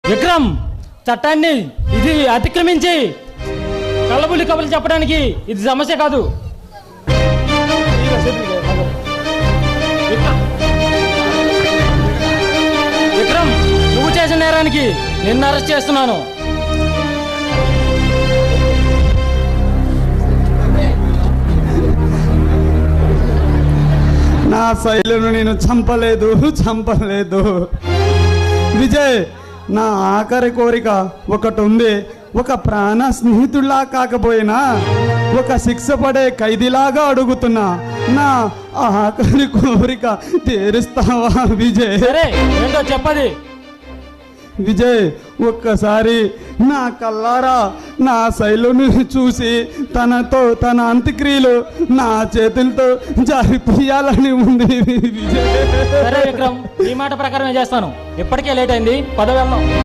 విక్రమ్, చట్టాన్ని ఇది అతిక్రమించి కళ్ళబుల్లి కబుర్లు చెప్పడానికి ఇది సమస్య కాదు. విక్రమ్, నువ్వు చేసిన నేరానికి నిన్ను అరెస్ట్ చేస్తున్నాను. నా శైలును నేను చంపలేదు. విజయ్, నా ఆఖరి కోరిక ఒకటి ఉంది. ఒక ప్రాణ స్నేహితుడిలా కాకపోయినా ఒక శిక్ష పడే ఖైదీలాగా అడుగుతున్నా. నా ఆఖరి కోరిక తీరుస్తావా విజయ్? సరే, ఏంటో చెప్పది. విజయ్, ఒక్కసారి నా కల్లారా నా శైలుని చూసి తన అంత్యక్రియలు నా చేతులతో జరిపియాలని ఉంది విజయ్. సరే విక్రమ్, ఈ మాట ప్రకారమే చేస్తాను. ఇప్పటికే లేట్ అయింది, పద వెళ్దాం.